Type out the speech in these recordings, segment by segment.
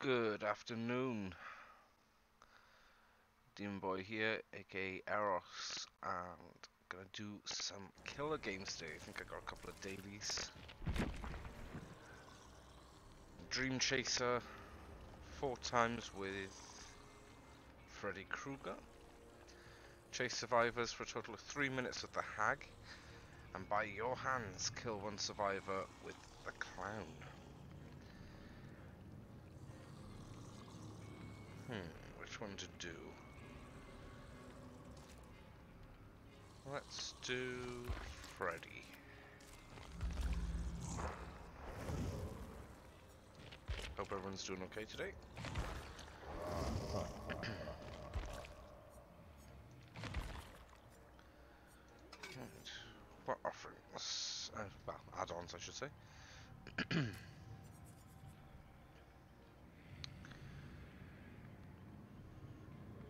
Good afternoon, Demon Boy here, aka Eros, and gonna do some killer games today. I think I got a couple of dailies. Dream Chaser, 4 times with Freddy Krueger. Chase survivors for a total of 3 minutes with the Hag, and by your hands, kill one survivor with the Clown. Which one to do? Let's do Freddy. Hope everyone's doing okay today. Right. What offerings? Well, add-ons, I should say.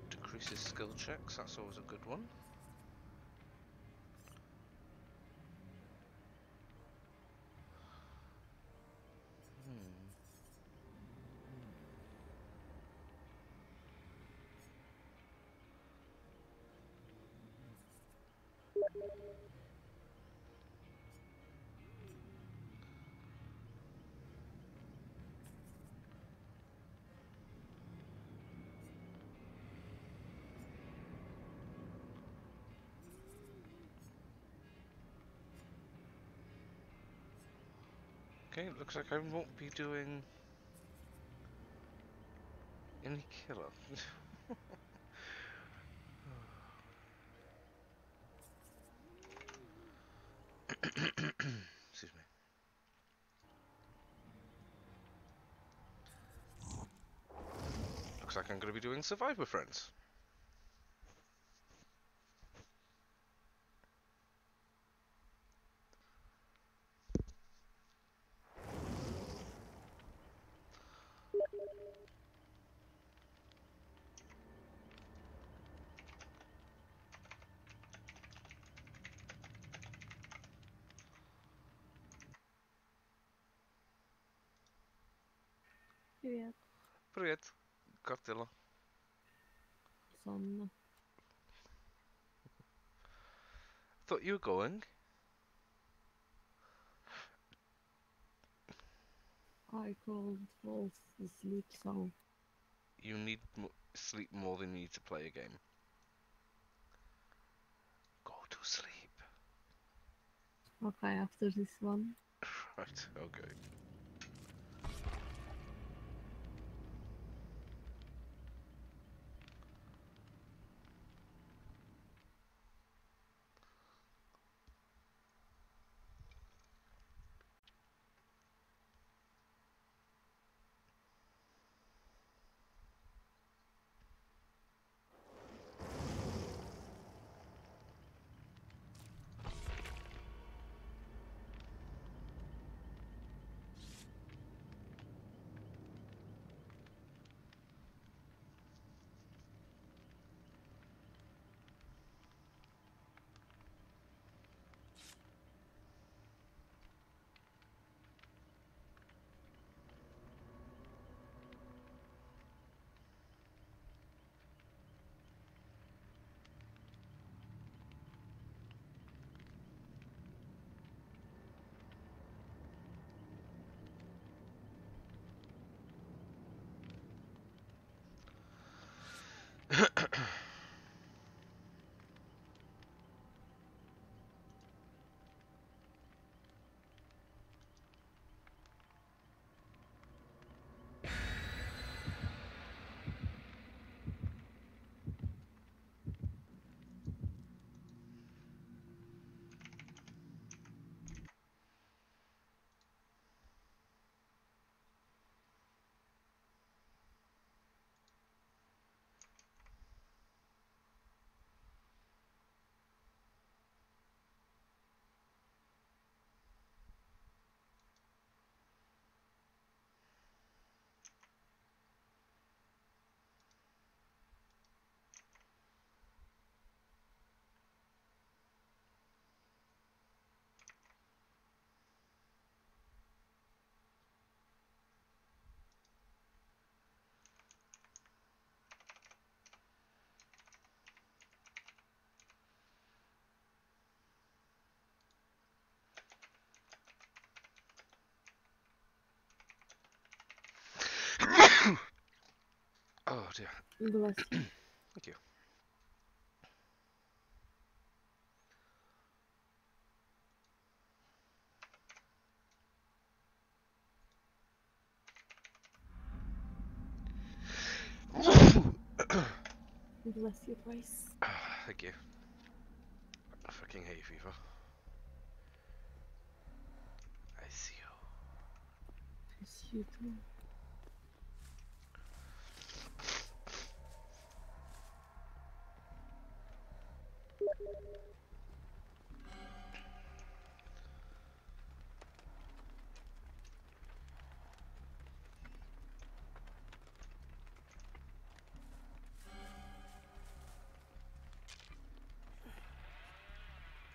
Decreases skill checks, that's always a good one. Okay, looks like I won't be doing any killer. Excuse me. Looks like I'm going to be doing Survivor Friends. Привет, Привет, Godzilla. Санна. Thought you were going. I called falls asleep, so You need sleep more than you need to play a game. Go to sleep. okay, after this one. Right, okay. dear. Bless you. Thank you. Bless you twice. Thank you. I fucking hate fever. I see you. Bless you too.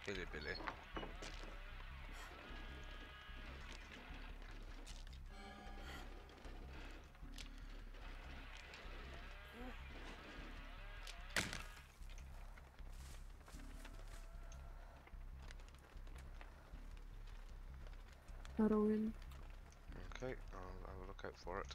Billy Billy. Heroin. Okay, I'll look out for it.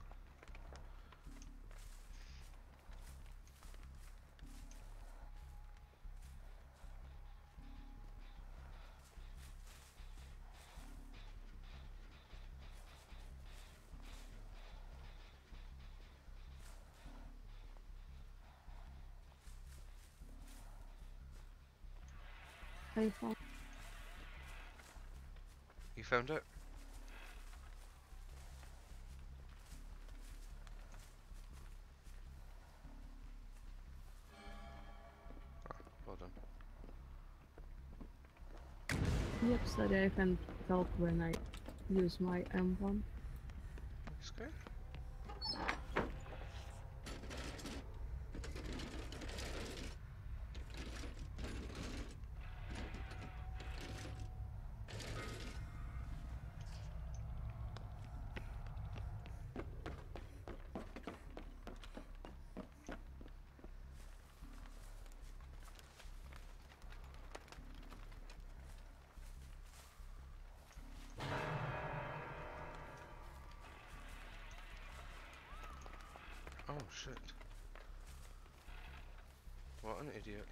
I found. You found it? Ah, well done. Yep, sorry, I can't talk when I use my M1. It's okay. Oh shit. What an idiot.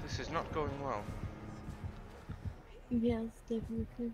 This is not going well. Yes, definitely.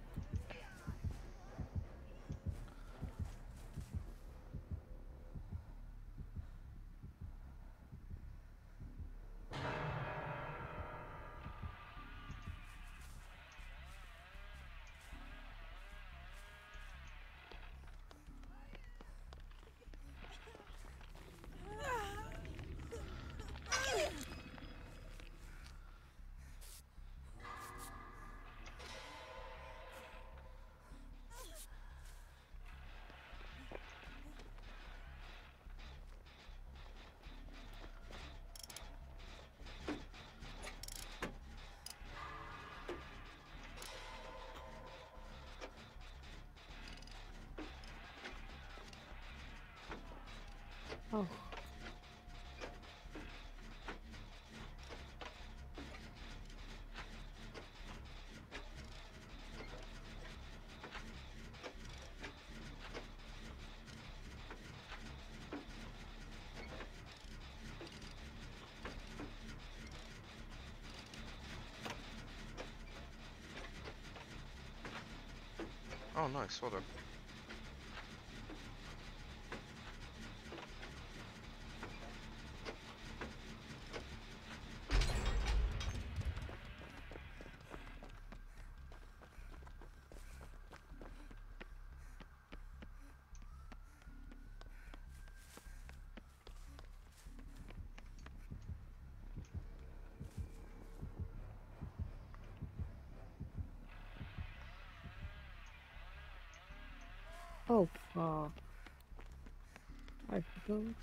Oh, nice. Well done. Oh, fuck. I forgot.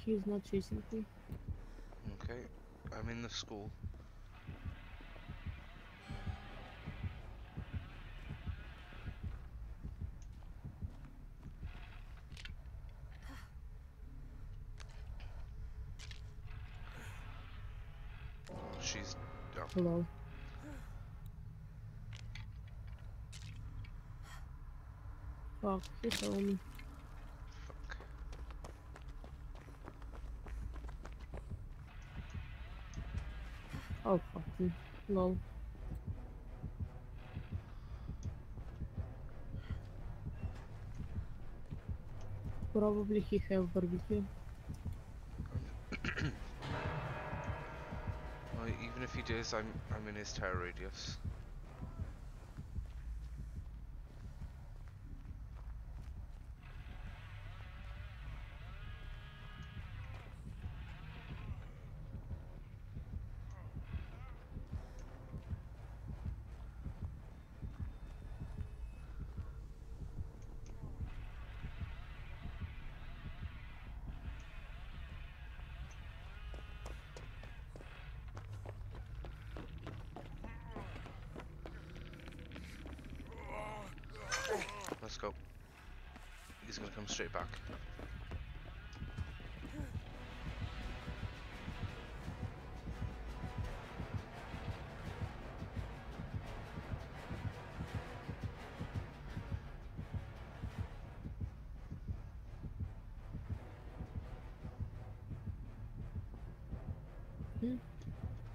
She's not chasing me. Okay. I'm in the school. She's... Oh. Hello. Fuck, he saw me. Fuck. Oh, fucking. Lol. Probably he have barbecue. Well, even if he does, I'm in his terror radius. Let's go. He's gonna come straight back.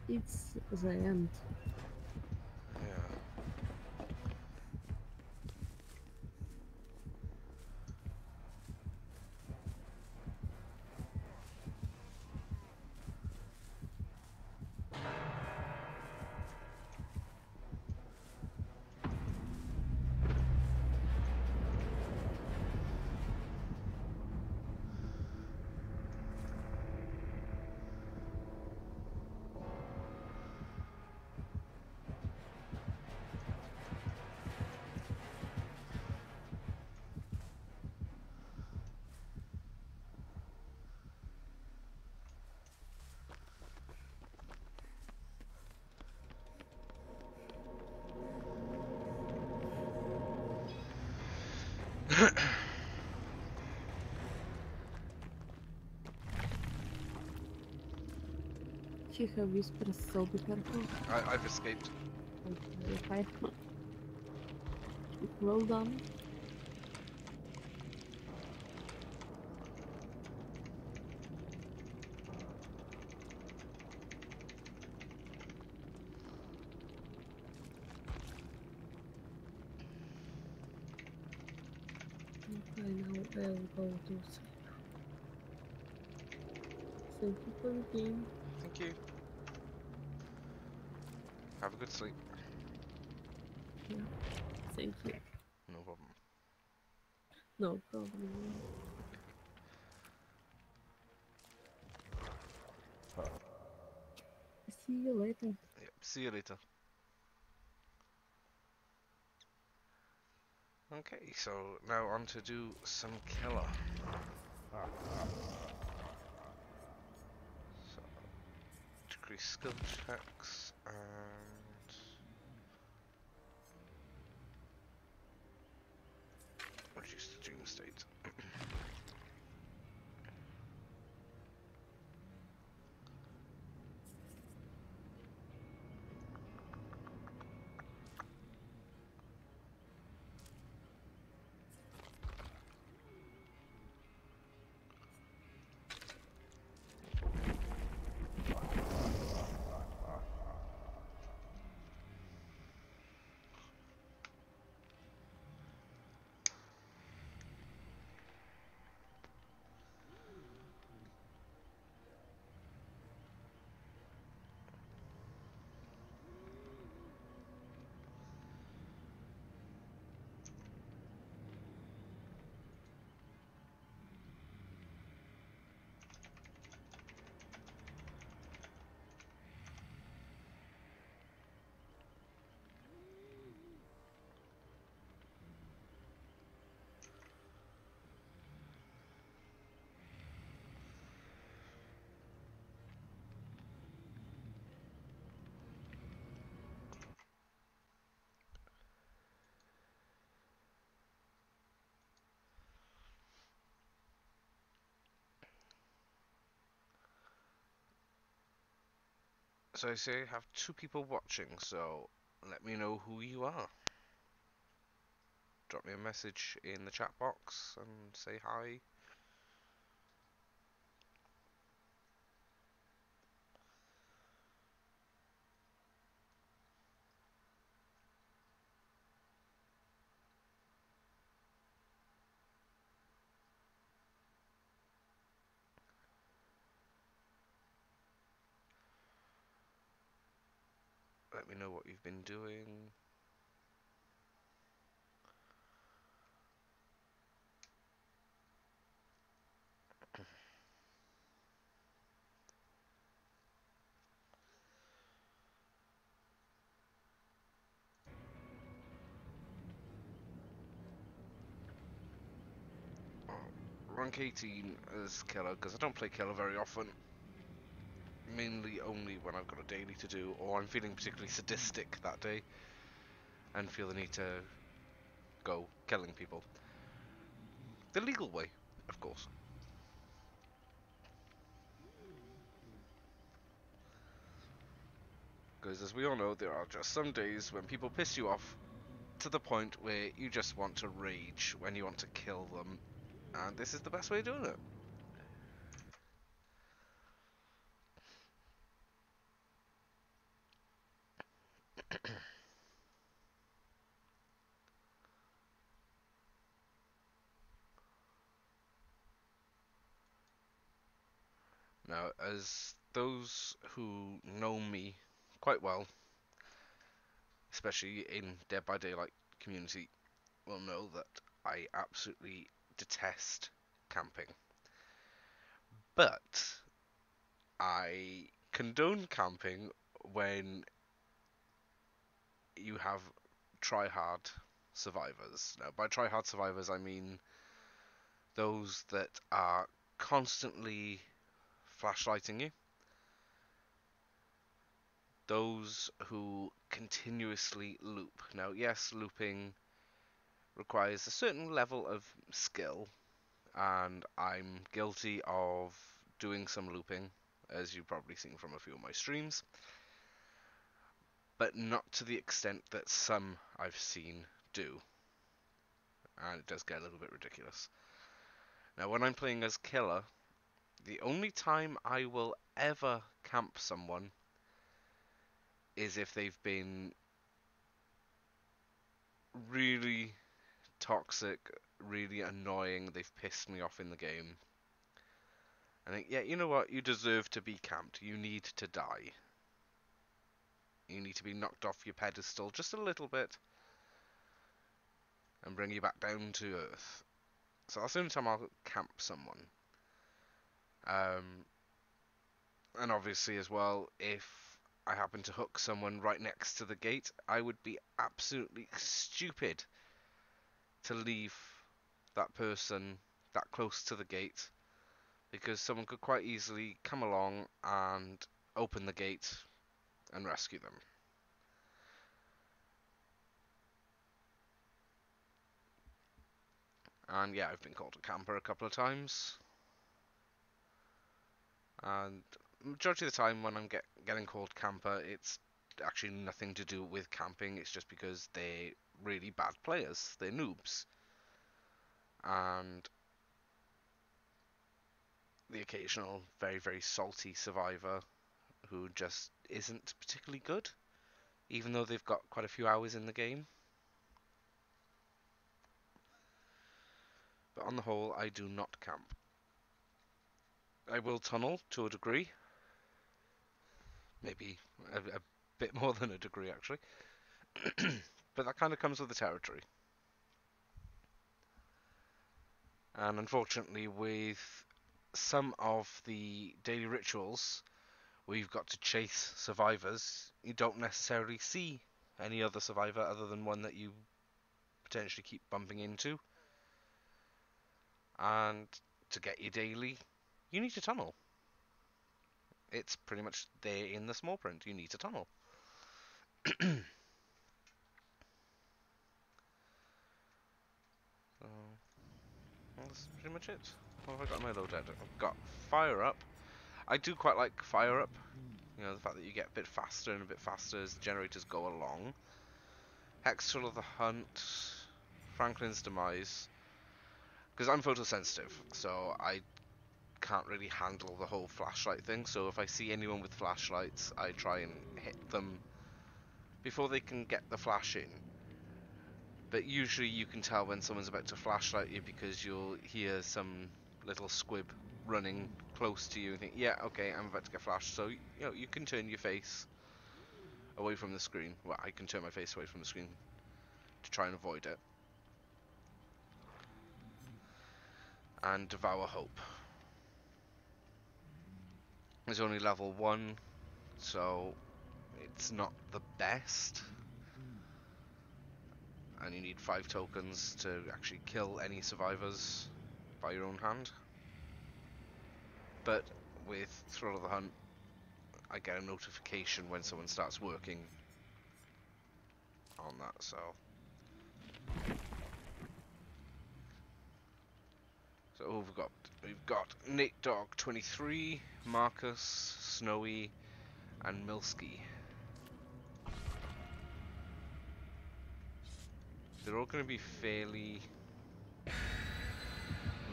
It's the end. Yeah. She have whispers, so be careful. I've escaped. Okay. Well done. Okay, now I'll go to sleep. Thank you for the game. Thank you. Have a good sleep. Yeah. Thank you. No problem. No problem. See you later. Yep. See you later. Okay, so now on to do some killer. So, decrease skill checks and as I say, have 2 people watching, so let me know who you are. Drop me a message in the chat box and say hi. Let me know what you've been doing. Rank 18 as Killer, because I don't play Killer very often. Mainly only when I've got a daily to do, or I'm feeling particularly sadistic that day, and feel the need to go killing people. The legal way, of course. Because as we all know, there are just some days when people piss you off to the point where you just want to rage when you want to kill them, and this is the best way of doing it. Now, as those who know me quite well, especially in Dead by Daylight community, will know that I absolutely detest camping. But I condone camping when you have try-hard survivors. Now, by try-hard survivors, I mean those that are constantly flashlighting you, those who continuously loop. Now, yes, looping requires a certain level of skill, and I'm guilty of doing some looping, as you've probably seen from a few of my streams, but not to the extent that some I've seen do, and it does get a little bit ridiculous. Now, when I'm playing as Killer, the only time I will ever camp someone is if they've been really toxic, really annoying, they've pissed me off in the game. I think, yeah, you know what, you deserve to be camped, you need to die. You need to be knocked off your pedestal just a little bit and bring you back down to earth. So that's the only time I'll camp someone. And obviously as well, if I happen to hook someone right next to the gate, I would be absolutely stupid to leave that person that close to the gate, because someone could quite easily come along and open the gate and rescue them. And yeah, I've been called a camper a couple of times. And majority of the time when I'm getting called camper, it's actually nothing to do with camping, it's just because they're really bad players, they're noobs. And the occasional very, very salty survivor who just isn't particularly good, even though they've got quite a few hours in the game. But on the whole, I do not camp. I will tunnel to a degree. Maybe a bit more than a degree, actually. But that kind of comes with the territory. And unfortunately, with some of the daily rituals where you've got to chase survivors, you don't necessarily see any other survivor other than one that you potentially keep bumping into. And to get your daily, you need to tunnel. It's pretty much there in the small print. You need to tunnel. So, that's pretty much it. What have I got in my loadout? I've got Fire Up. I do quite like Fire Up. You know, the fact that you get a bit faster and a bit faster as the generators go along. Hextall of the Hunt, Franklin's Demise. Because I'm photosensitive, so I can't really handle the whole flashlight thing. So if I see anyone with flashlights, I try and hit them before they can get the flash in. But usually you can tell when someone's about to flashlight you because you'll hear some little squib running close to you and think, yeah, okay, I'm about to get flashed. So, you know, you can turn your face away from the screen. Well, I can turn my face away from the screen to try and avoid it. And Devour Hope. It's only level 1, so it's not the best. And you need 5 tokens to actually kill any survivors by your own hand. But with Thrill of the Hunt, I get a notification when someone starts working on that, so... So who we've got? We've got Nate Dogg 23, Marcus, Snowy, and Milski. They're all going to be fairly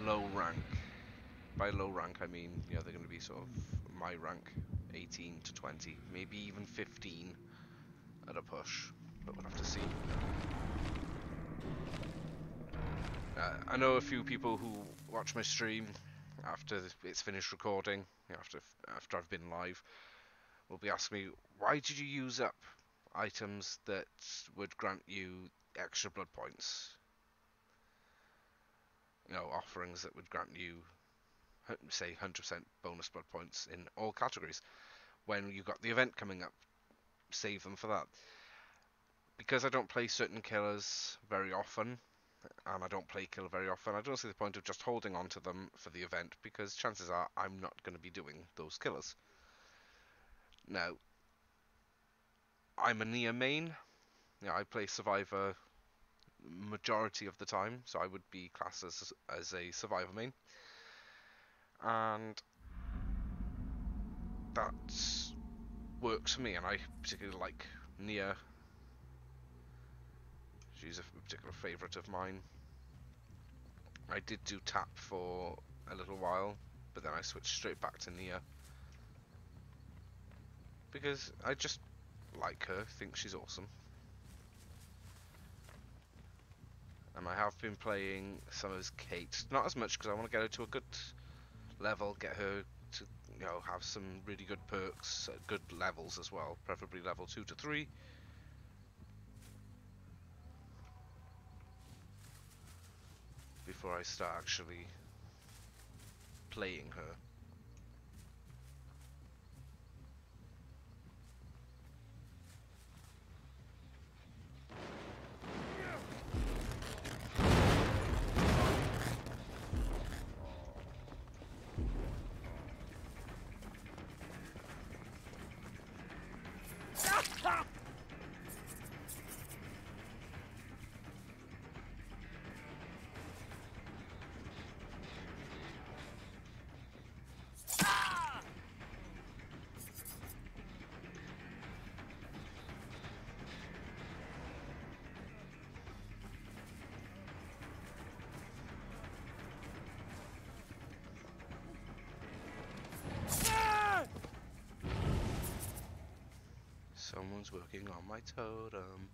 low rank. By low rank, I mean, you know, they're going to be sort of my rank, 18 to 20, maybe even 15 at a push, but we'll have to see. I know a few people who watch my stream after it's finished recording, you know, after I've been live, will be asking me, why did you use up items that would grant you extra blood points? You know, offerings that would grant you, say, 100% bonus blood points in all categories. When you got the event coming up, save them for that. Because I don't play certain killers very often, and I don't play killer very often, I don't see the point of just holding on to them for the event, because chances are I'm not going to be doing those killers. Now, I'm a Nia main. You know, I play Survivor majority of the time, so I would be classed as a Survivor main. And that works for me, and I particularly like Nia. She's a particular favourite of mine. I did do Tap for a little while, but then I switched straight back to Nia. Because I just like her, think she's awesome. And I have been playing some as Kate, not as much because I want to get her to a good level, get her to, you know, have some really good perks at good levels as well, preferably level 2 to 3. Before I start actually playing her. Someone's working on my totem.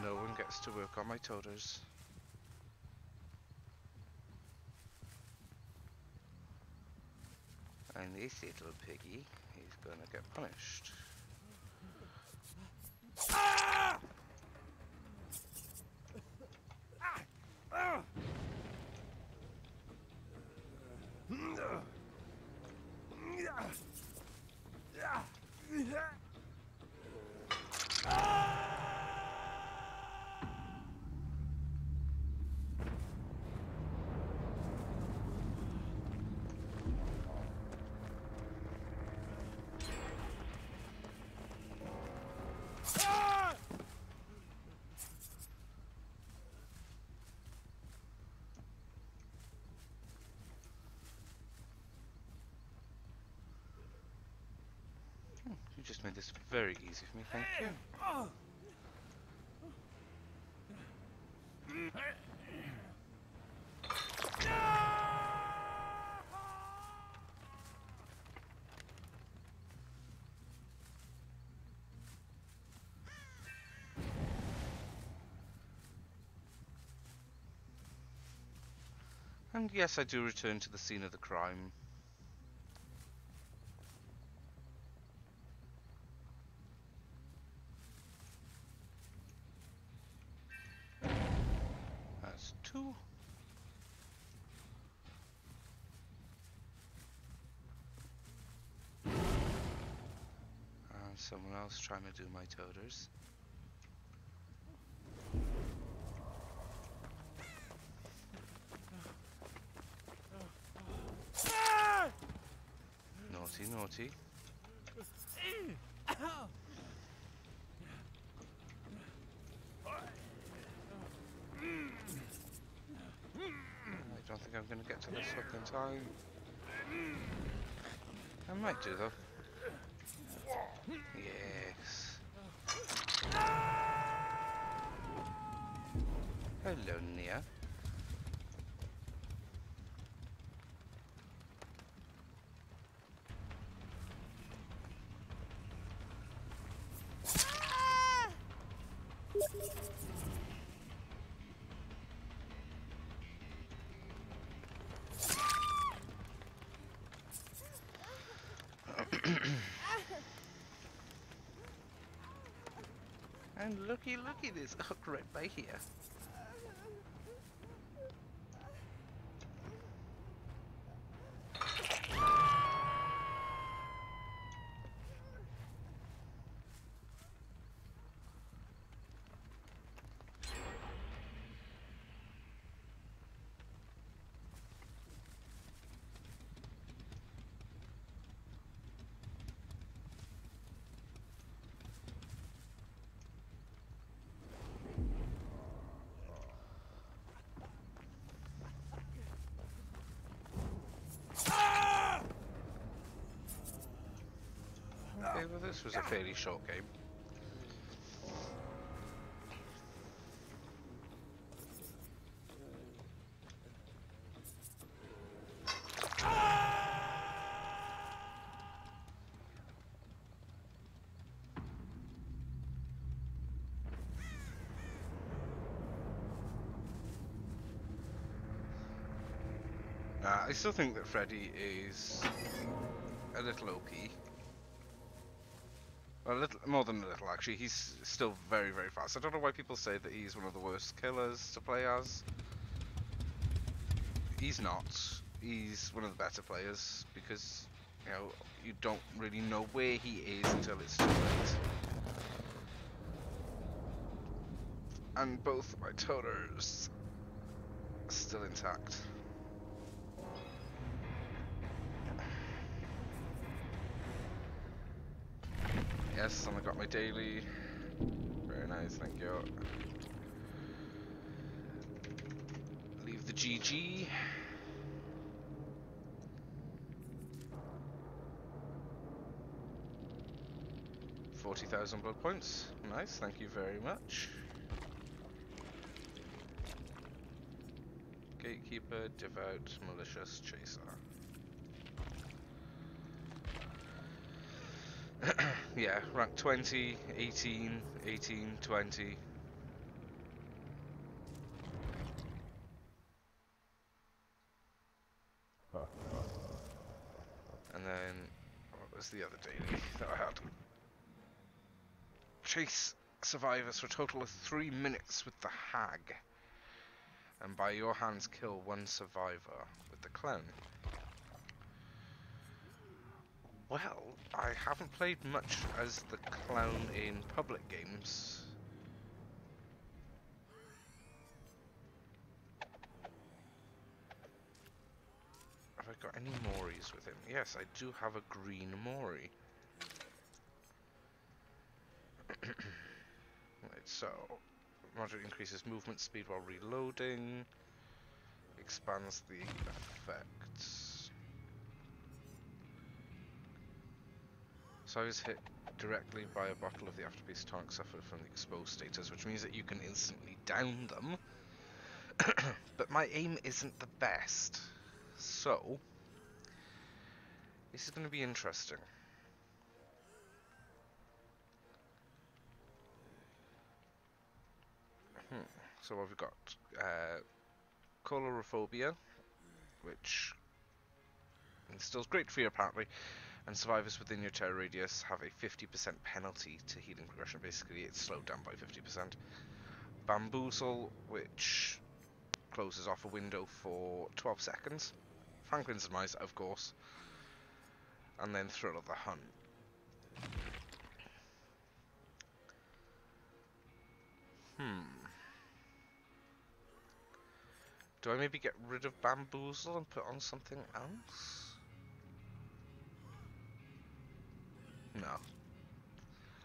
No one gets to work on my toters. And this little piggy is gonna get punished. You just made this very easy for me, thank you. And yes, I do return to the scene of the crime. That's 2. And someone else trying to do my toters. Naughty, naughty. I don't think I'm going to get to this hook in time. I might do though. Yes. Hello, Nia. And looky, there's a hook right by here. Okay, well this was a fairly short game. I still think that Freddy is a little OP. A little more than a little, actually. He's still very, very fast. I don't know why people say that he's one of the worst killers to play as. He's not. He's one of the better players because, you know, you don't really know where he is until it's too late. And both my toters are still intact. Yes, and I got my daily. Very nice, thank you. Leave the GG. $40,000 blood points. Nice, thank you very much. Gatekeeper, devout, malicious, chaser. Yeah, rank 20, 18, 18, 20. And then, what was the other daily that I had? Chase survivors for a total of 3 minutes with the Hag. And by your hands kill one survivor with the clown. Well, I haven't played much as the clown in public games. Have I got any Moris with him? Yes, I do have a green Mori. Right, so moderate increases movement speed while reloading, expands the effects. So I was hit directly by a bottle of the afterpiece tonic suffered from the exposed status, which means that you can instantly down them. But my aim isn't the best. So, this is going to be interesting. So what we've got? Colorophobia, which instills great fear apparently, and survivors within your terror radius have a 50% penalty to healing progression. Basically, it's slowed down by 50%. Bamboozle, which closes off a window for 12 seconds. Franklin's Demise, of course. And then Thrill of the Hunt. Do I maybe get rid of Bamboozle and put on something else? No.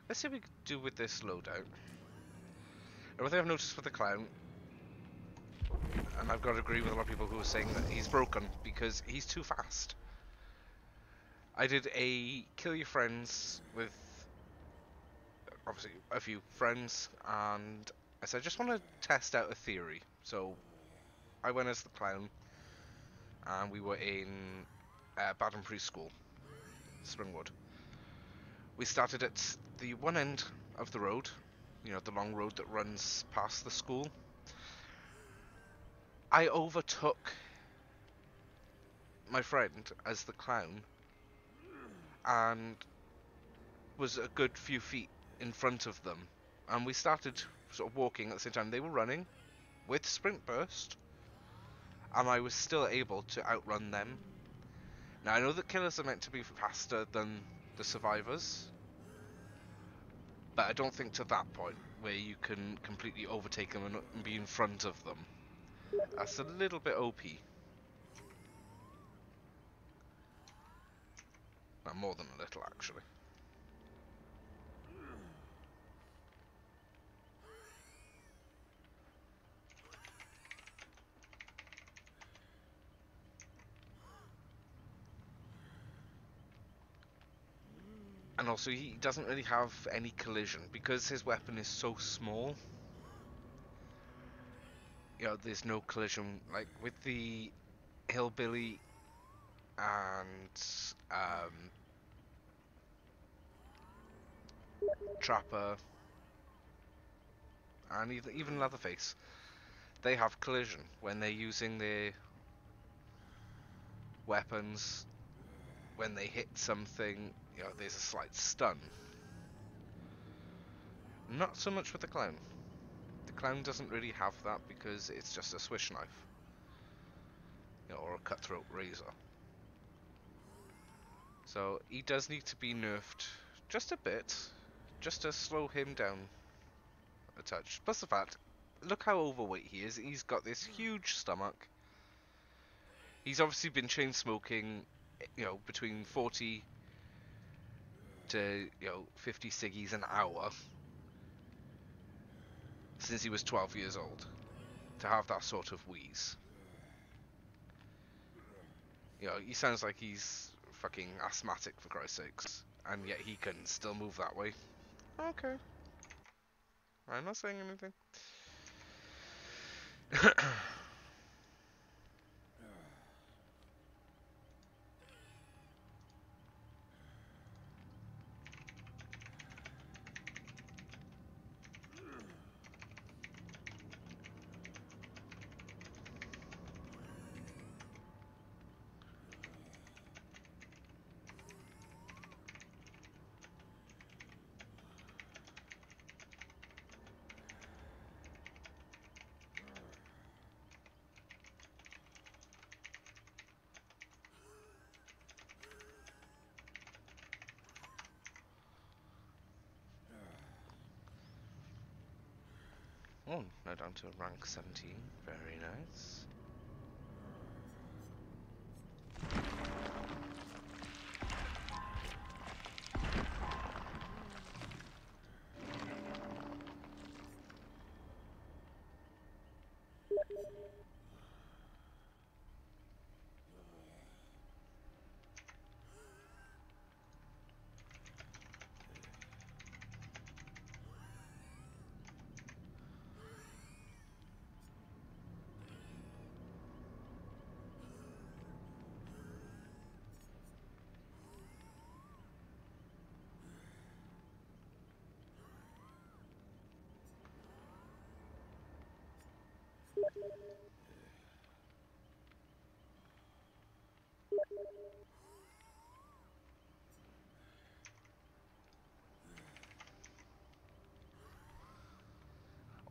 Let's see what we can do with this loadout. One thing I've noticed with the clown, and I've got to agree with a lot of people who are saying that he's broken because he's too fast. I did a kill your friends with obviously a few friends, and I said I just want to test out a theory. So I went as the clown, and we were in Badham Preschool, Springwood. We started at the one end of the road, you know, the long road that runs past the school. I overtook my friend as the clown and was a good few feet in front of them, and we started sort of walking at the same time. They were running with sprint burst, and I was still able to outrun them. Now I know that killers are meant to be faster than the survivors, but I don't think to that point where you can completely overtake them and be in front of them. That's a little bit OP. Well, more than a little, actually. And also, he doesn't really have any collision because his weapon is so small. You know, there's no collision. Like with the Hillbilly and Trapper and even Leatherface, they have collision when they're using their weapons. When they hit something, you know, there's a slight stun. Not so much with the clown. The clown doesn't really have that because it's just a swish knife, you know, or a cutthroat razor. So he does need to be nerfed just a bit, just to slow him down a touch. Plus the fact, look how overweight he is. He's got this huge stomach. He's obviously been chain smoking, you know, between 40 to 50 ciggies an hour since he was 12 years old. To have that sort of wheeze, you know, he sounds like he's fucking asthmatic for Christ's sakes, and yet he can still move that way. Okay, I'm not saying anything. Oh, now down to rank 17. Very nice.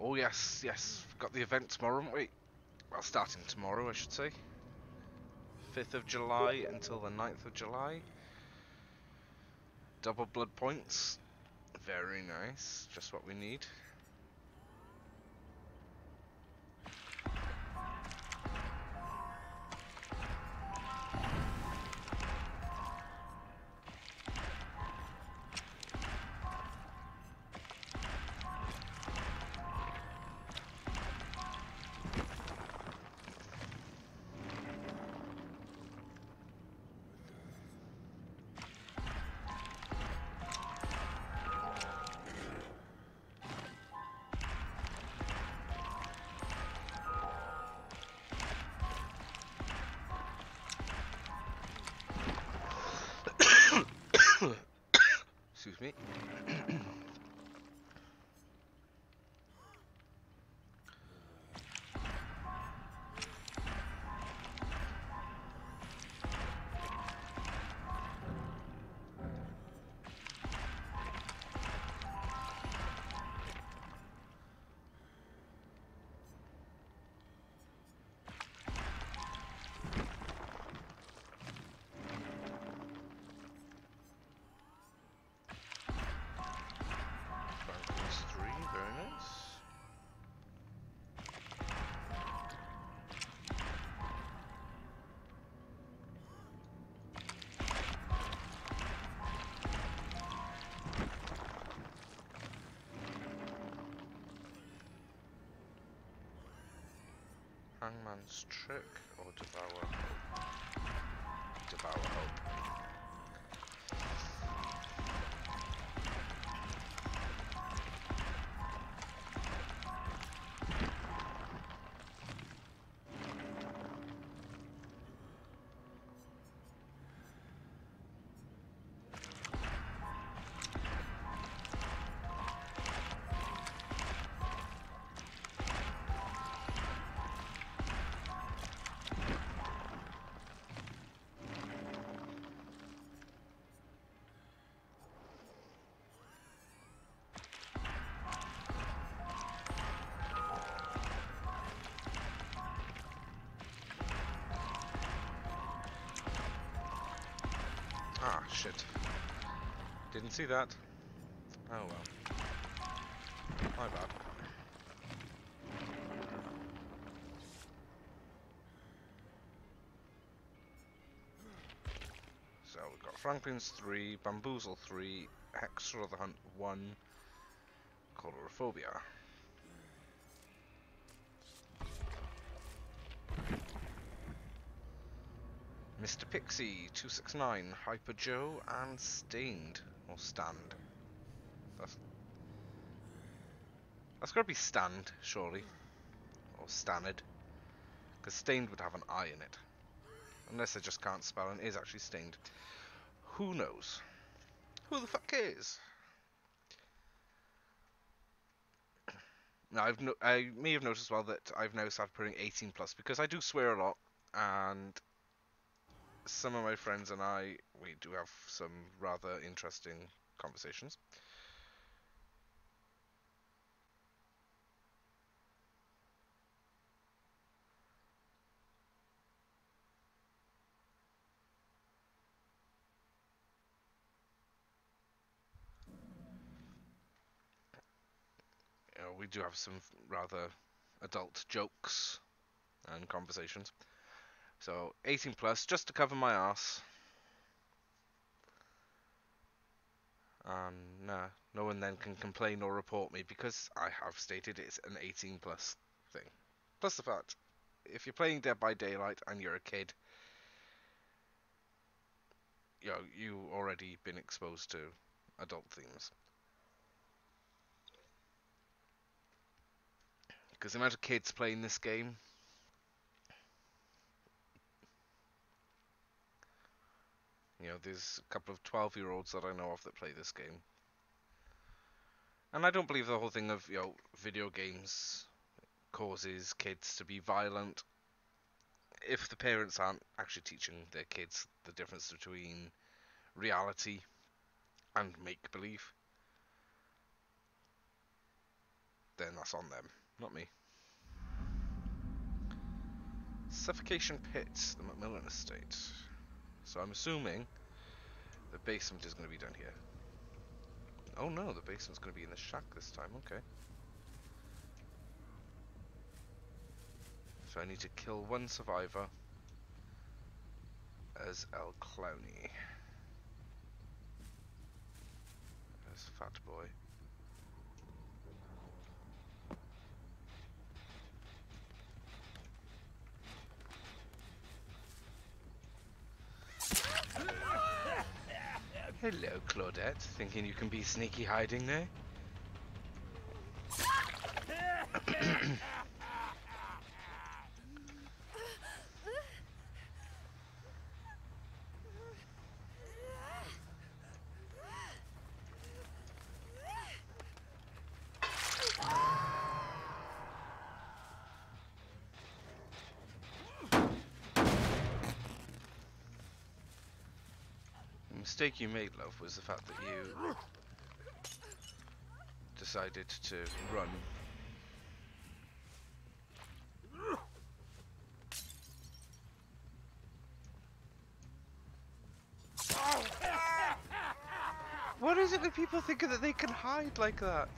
Oh yes, yes. We've got the event tomorrow, haven't we? Well, starting tomorrow, I should say. 5th of July until the 9th of July. Double blood points. Very nice. Just what we need. Excuse me. Franklin's 3, very nice. Hangman's Trick or Devour Hope? Devour Hope. Ah, shit. Didn't see that. Oh well. My bad. So we've got Franklin's 3, Bamboozle 3, Hexer of the Hunt 1, Colorophobia. Mr. Pixie 269, Hyper Joe, and Stained or Stand. That's gotta be Stand, surely, or Stannard, because Stained would have an I in it, unless I just can't spell and it is actually Stained. Who knows? Who the fuck cares? Now I may have noticed as well that I've now started putting 18 plus because I do swear a lot, and some of my friends and we do have some rather interesting conversations. You know, we do have some rather adult jokes and conversations. So 18 plus, just to cover my ass. And no one then can complain or report me because I have stated it's an 18 plus thing. Plus the fact, if you're playing Dead by Daylight and you're a kid, you know, you already been exposed to adult themes. Because the amount of kids playing this game, you know, there's a couple of 12-year-olds that I know of that play this game. And I don't believe the whole thing of, you know, video games causes kids to be violent if the parents aren't actually teaching their kids the difference between reality and make-believe. then that's on them, not me. Suffocation Pits, the Macmillan Estate. So I'm assuming the basement is going to be down here. Oh no, the basement's going to be in the shack this time, okay. So I need to kill one survivor as El Clowney. As Fat Boy. Hello, Claudette. Thinking you can be sneaky hiding there? The mistake you made, love, was the fact that you decided to run. What is it that people think that they can hide like that?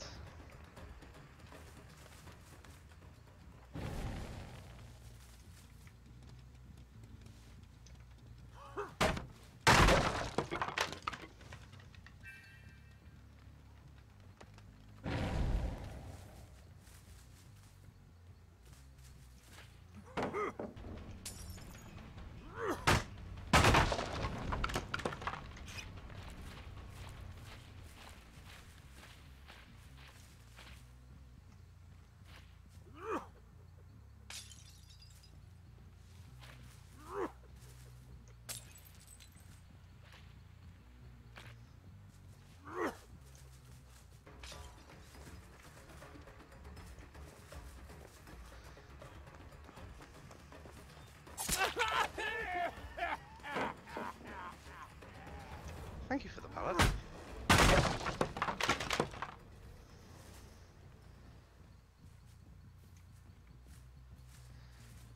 Thank you for the pallet.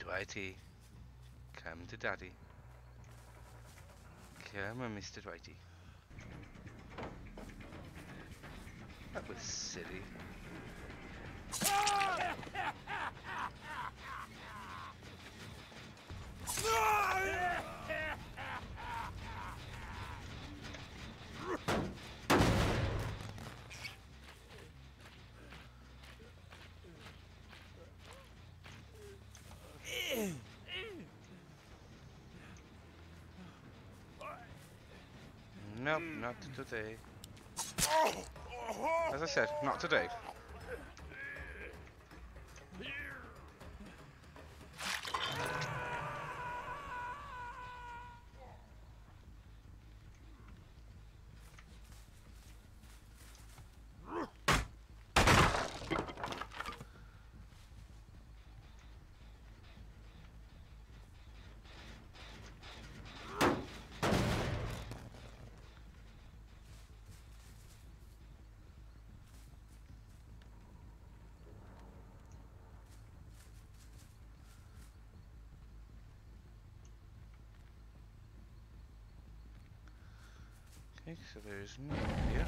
Dwighty, come to Daddy. Come on, Mr. Dwighty. That was silly. Nope, not today. As I said, not today. Okay, so there's no idea.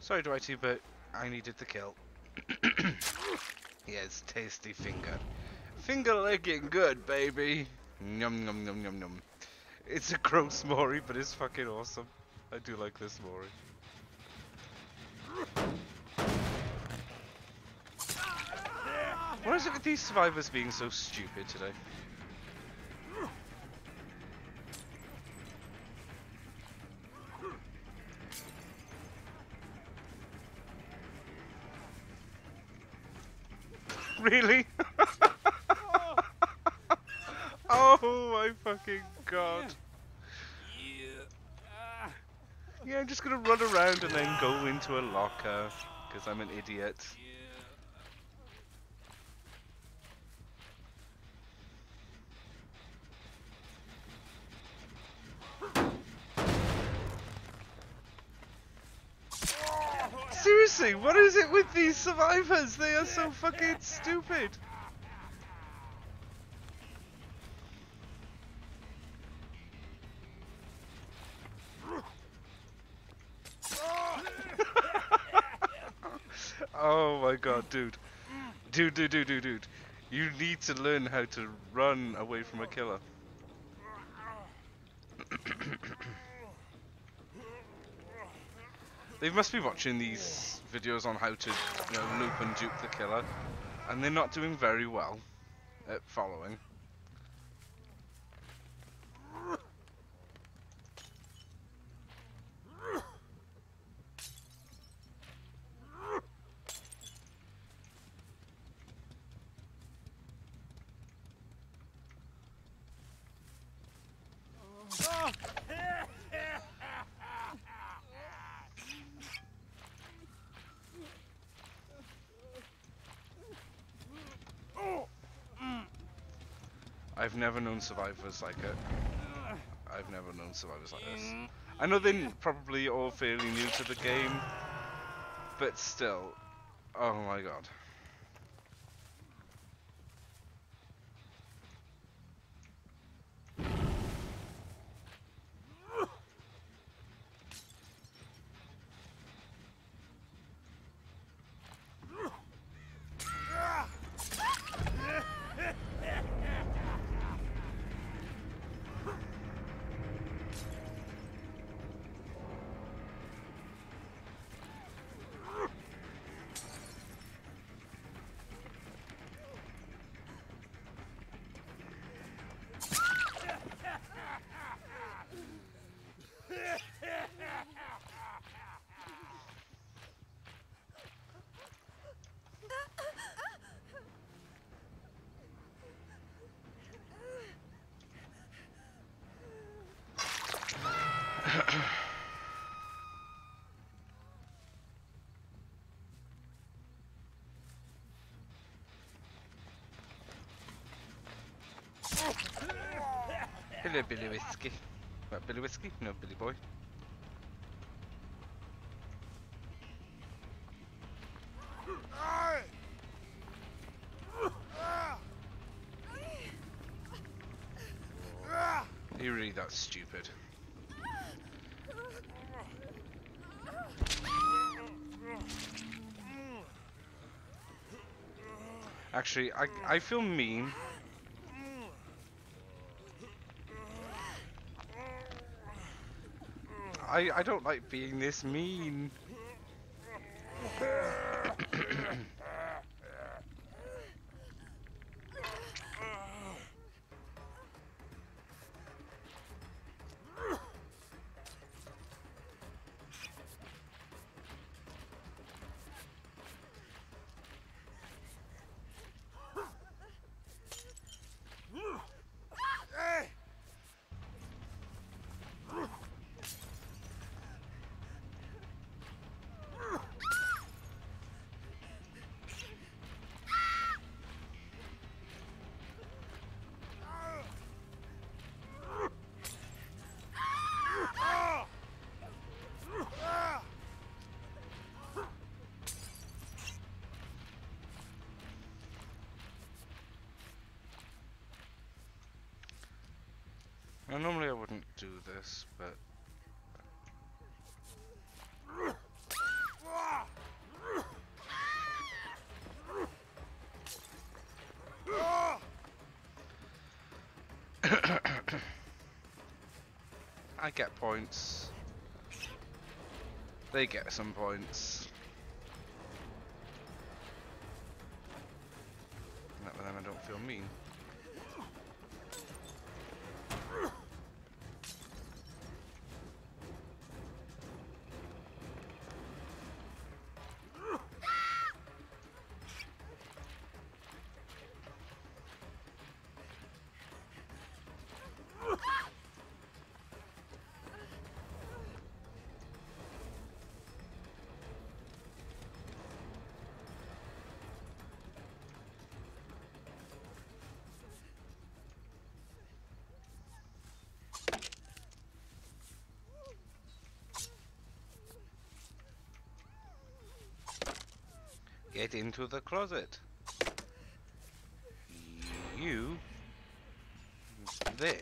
Sorry, Dwighty, but I needed the kill. Yes, tasty finger. Finger licking good, baby. Yum yum yum yum yum. It's a gross Mori, but it's fucking awesome. I do like this Mori. What is it with these survivors being so stupid today? Really? Oh my fucking god. Yeah, I'm just gonna run around and then go into a locker, because I'm an idiot. Seriously, what is it with these survivors? They are so fucking stupid. Oh my god, dude. Dude. You need to learn how to run away from a killer. They must be watching these videos on how to, loop and dupe the killer, and they're not doing very well at following. I've never known survivors like it. I've never known survivors like this. I know they're probably all fairly new to the game, but still, oh my god. Hello, Billy Whiskey. What, Billy Whiskey? No, Billy Boy. You're really that stupid. Actually, I feel mean. I don't like being this mean. Now, normally I wouldn't do this, but... I get points. They get some points. But then I don't feel mean. Get into the closet. You... there.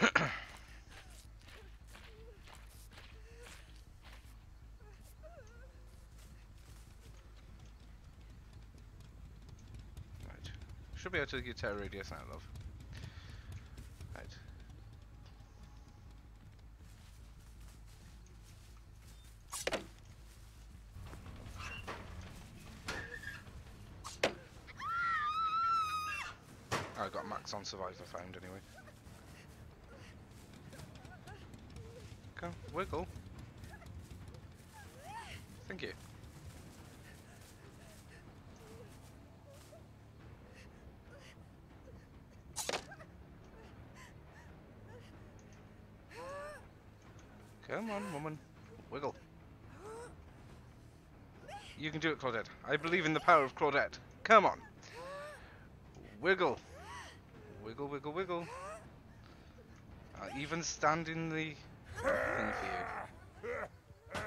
Right. Should be able to get a radius now, love. Right. I got max on survivor found anyway. Go, wiggle. Thank you. Come on, woman. Wiggle. You can do it, Claudette. I believe in the power of Claudette. Come on. Wiggle. Wiggle, wiggle, wiggle. I'll even stand in the thing for you.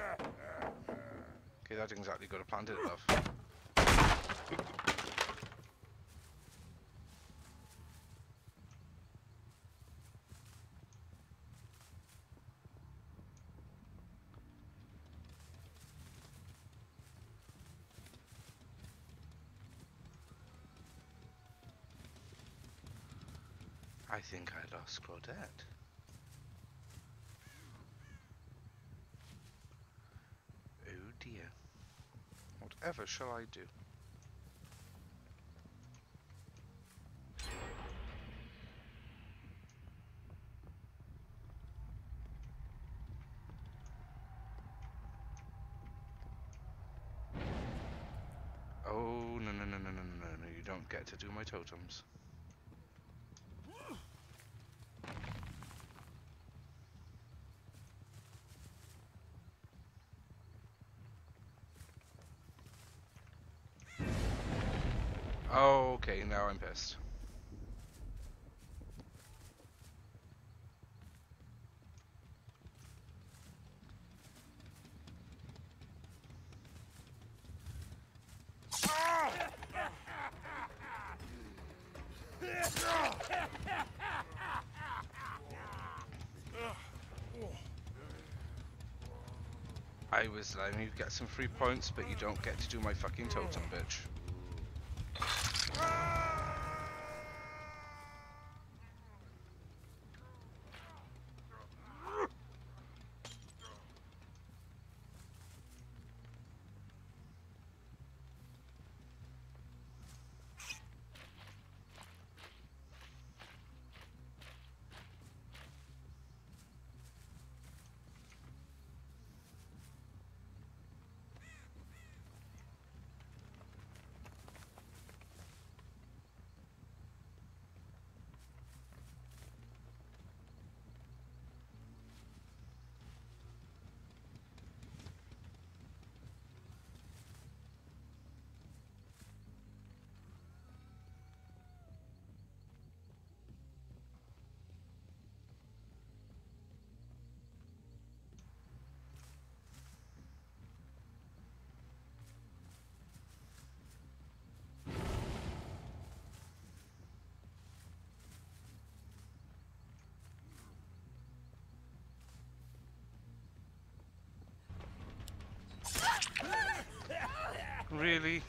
Okay, that didn't exactly go to plan, did it, love? I think I lost Claudette. Oh dear. Whatever shall I do? Oh, no, no, no, no, no, no, no, you don't get to do my totems. Oh, okay, now I'm pissed. I was letting you get some free points, but you don't get to do my fucking totem, bitch. Really?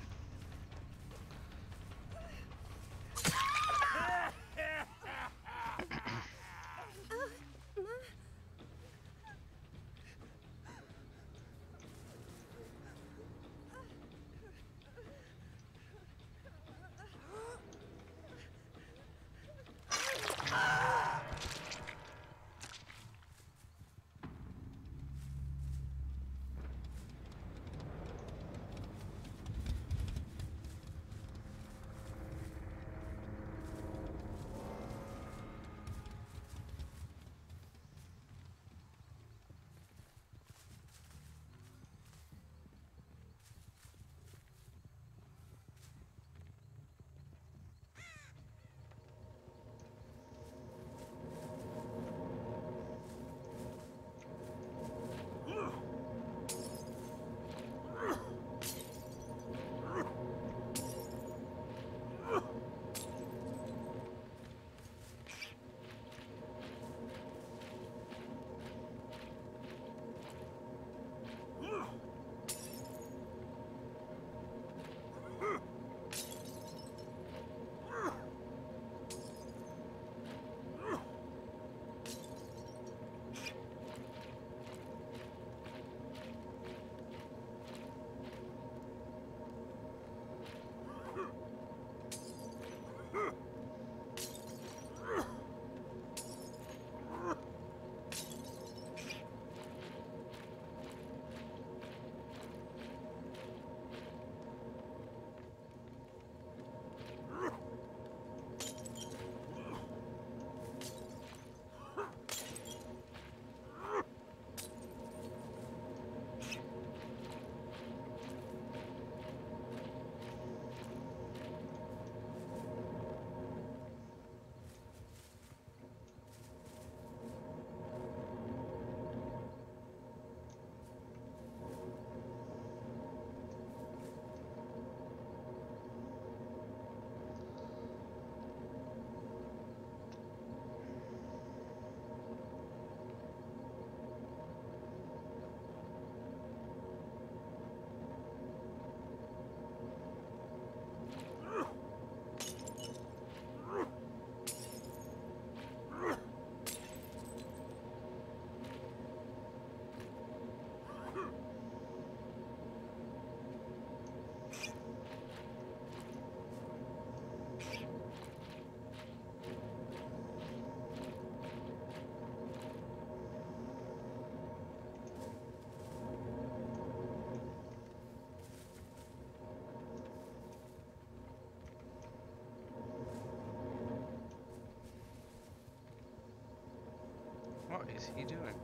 What is he doing?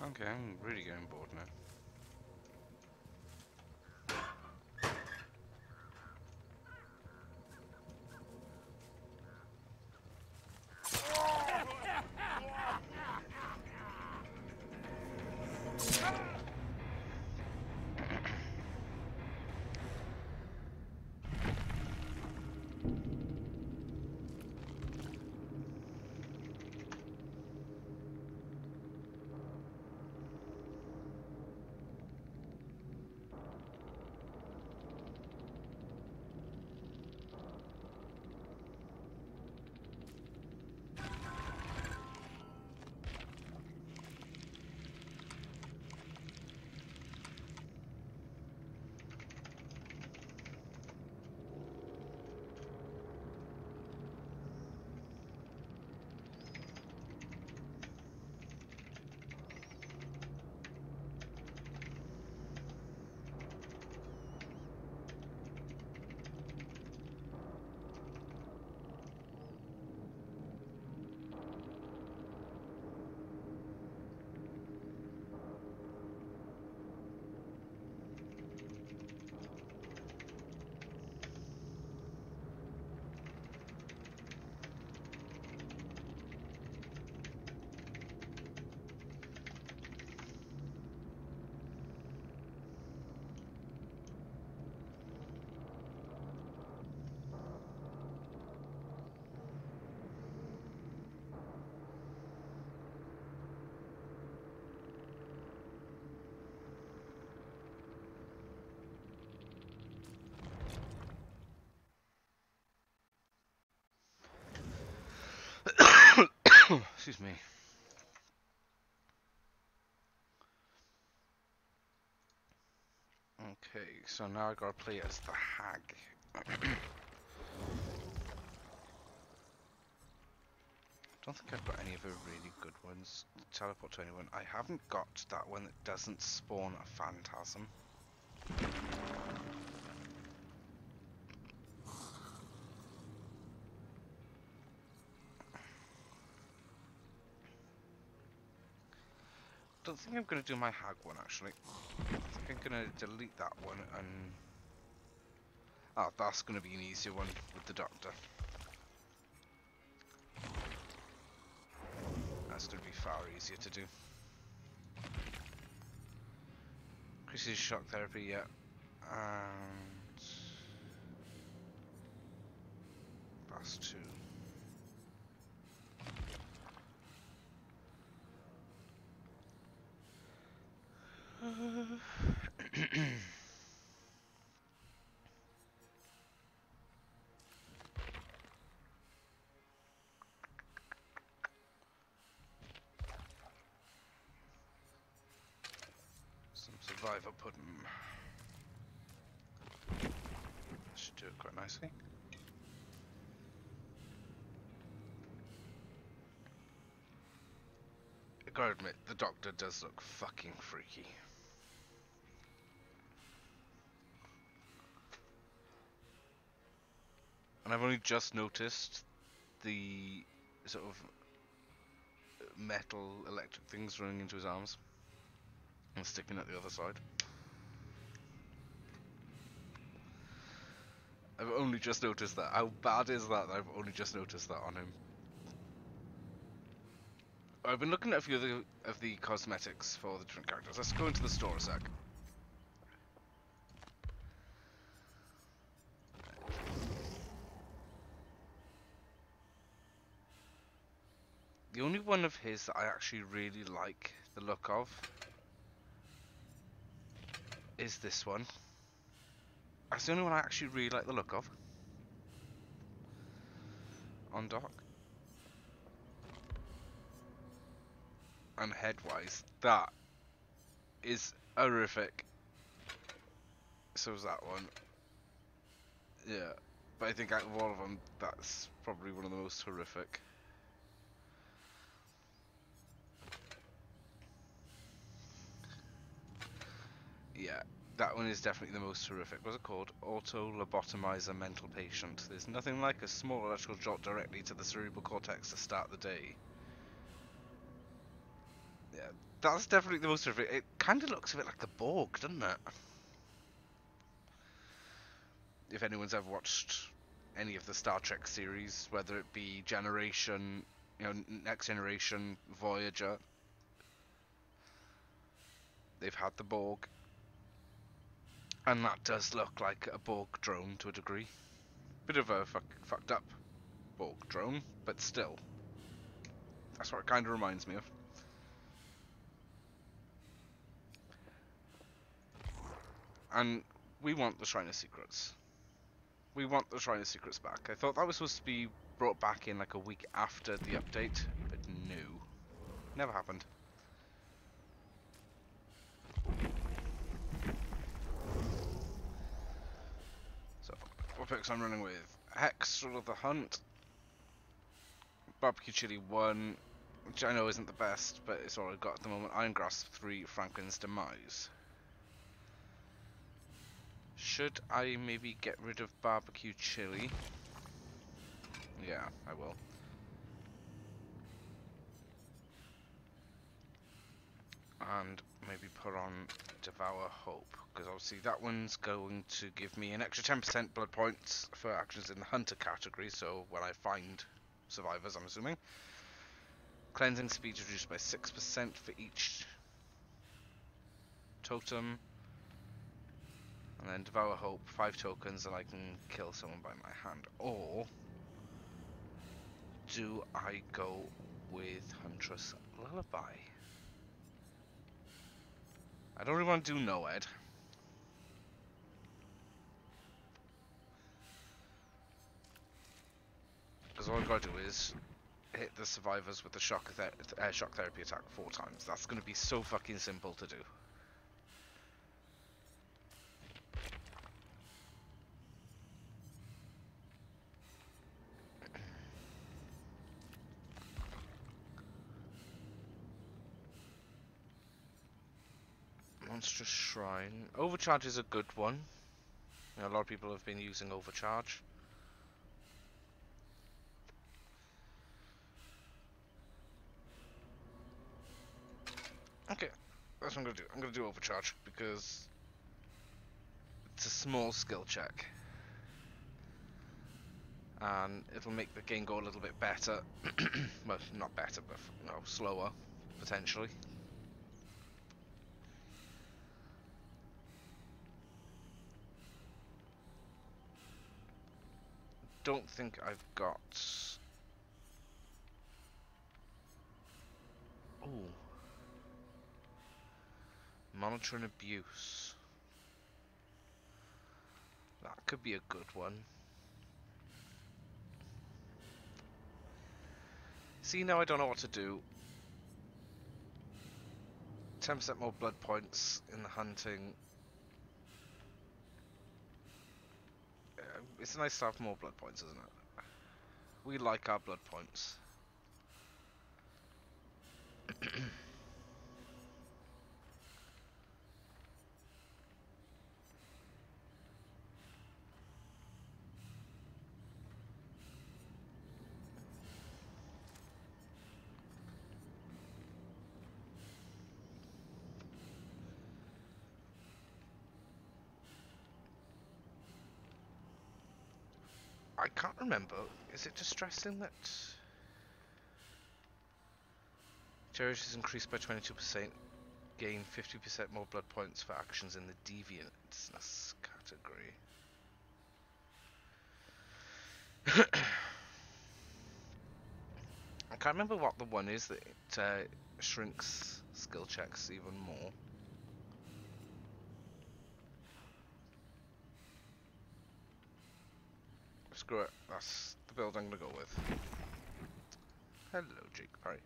Okay, I'm really getting bored now. Excuse me. Okay, so now I gotta play as the hag. Don't think I've got any of the really good ones. Teleport to anyone. I haven't got that one that doesn't spawn a phantasm. Don't think I'm gonna do my hag one actually. I think I'm gonna delete that one and that's gonna be an easier one with the doctor. That's gonna be far easier to do. Chrissy's shock therapy, yeah. And that's 2. Some survivor pudding. Should do it quite nicely. I gotta admit, the doctor does look fucking freaky. And I've only just noticed the sort of metal electric things running into his arms and sticking at the other side. I've only just noticed that. How bad is that? I've only just noticed that on him. I've been looking at a few of the cosmetics for the different characters. Let's go into the store a sec. The only one of his that I actually really like the look of is this one. That's the only one I actually really like the look of. On dock. And head-wise, that is horrific. So is that one. Yeah. But I think out of all of them, that's probably one of the most horrific. Yeah, that one is definitely the most horrific. What's it called? Auto-lobotomizer mental patient. There's nothing like a small electrical jolt directly to the cerebral cortex to start the day. Yeah, that's definitely the most horrific. It kind of looks a bit like the Borg, doesn't it? If anyone's ever watched any of the Star Trek series, whether it be Generation, Next Generation, Voyager, they've had the Borg. And that does look like a Borg drone to a degree. Bit of a fucked up Borg drone, but still. That's what it kind of reminds me of. And we want the Shrine of Secrets. We want the Shrine of Secrets back. I thought that was supposed to be brought back in like a week after the update, but no. Never happened. So, what picks I'm running with? Hex, Thrill of the Hunt. Barbecue Chili 1, which I know isn't the best, but it's all I've got at the moment. Iron Grasp 3, Franklin's Demise. Should I maybe get rid of Barbecue Chili? Yeah, I will. And maybe put on Devour Hope, because obviously that one's going to give me an extra 10% blood points for actions in the Hunter category, so when I find survivors, I'm assuming. Cleansing speed reduced by 6% for each totem. And then Devour Hope, 5 tokens, and I can kill someone by my hand. Or do I go with Huntress Lullaby? I don't really want to do Noed. Because all I've got to do is hit the survivors with the shock therapy attack 4 times. That's going to be so fucking simple to do. Monstrous Shrine. Overcharge is a good one. A lot of people have been using Overcharge. Okay, that's what I'm gonna do. I'm gonna do Overcharge because it's a small skill check. And it'll make the game go a little bit better. Well, not better, but slower, potentially. Don't think I've got... Ooh. monitoring abuse. That could be a good one. See, now I don't know what to do. 10% more blood points in the hunting. It's nice to have more blood points, isn't it? We like our blood points. I can't remember. Is it distressing that Cherish is increased by 22%, gain 50% more blood points for actions in the deviantness category? I can't remember what the one is that it shrinks skill checks even more. Screw it, that's the build I'm gonna go with. Hello, Jake Parry.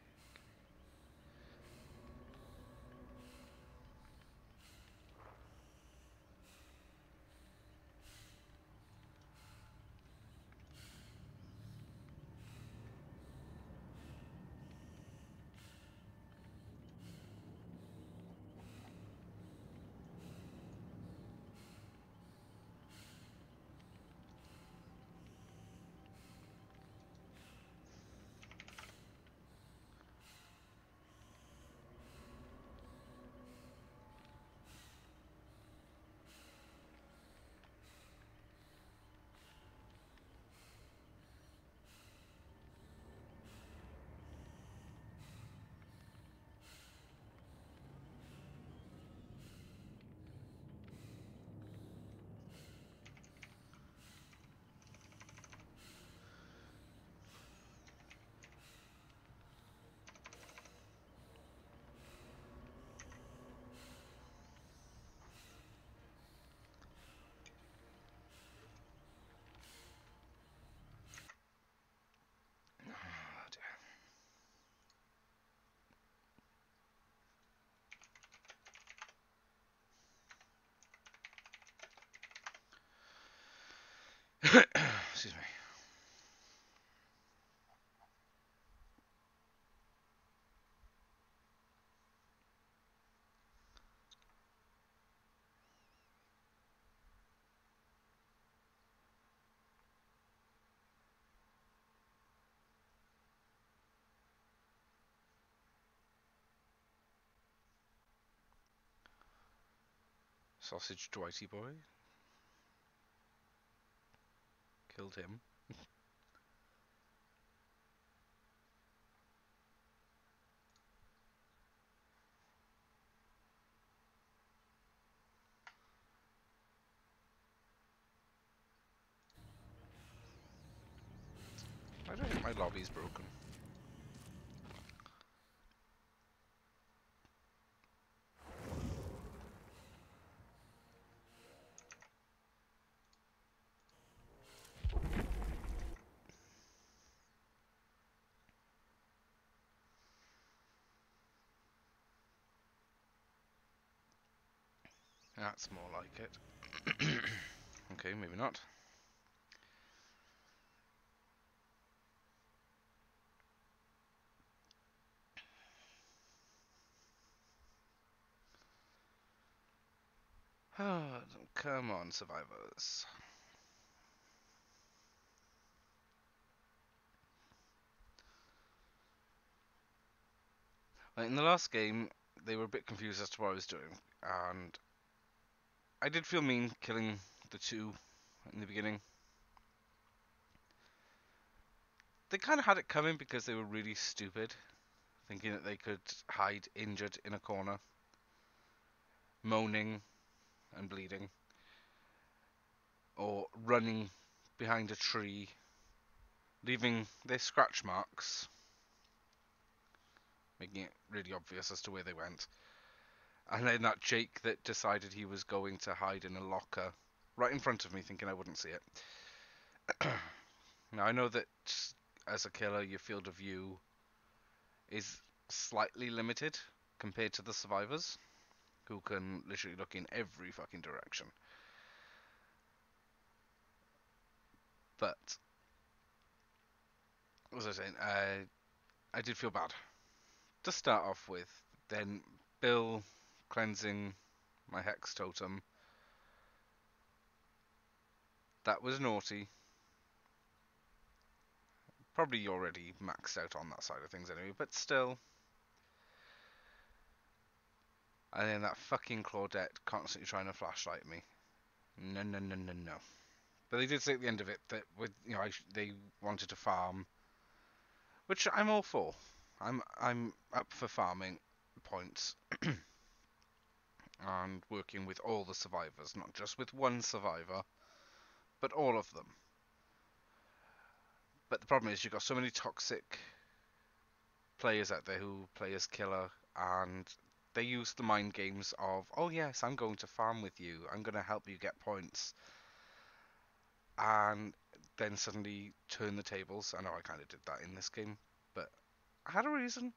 Excuse me. Sausage Dwighty boy. Killed him. I don't think my lobby's broken. That's more like it. Okay, maybe not. Oh, come on, survivors. In the last game, they were a bit confused as to what I was doing, and I did feel mean killing the two in the beginning. They kind of had it coming because they were really stupid, thinking that they could hide injured in a corner, moaning and bleeding, or running behind a tree, leaving their scratch marks, making it really obvious as to where they went. And then that Jake that decided he was going to hide in a locker right in front of me, thinking I wouldn't see it. Now, I know that as a killer, your field of view is slightly limited compared to the survivors, who can literally look in every fucking direction. But, as I was saying, I did feel bad. To start off with, then Bill cleansing my hex totem. That was naughty. Probably already maxed out on that side of things anyway, but still. And then that fucking Claudette constantly trying to flashlight me. No, no, no, no, no. But they did say at the end of it that with they wanted to farm, which I'm all for. I'm up for farming points and working with all the survivors, not just with one survivor, but all of them. But the problem is you've got so many toxic players out there who play as killer, and they use the mind games of, oh yes, I'm going to farm with you, I'm going to help you get points, and then suddenly turn the tables. I know I kind of did that in this game, but I had a reason.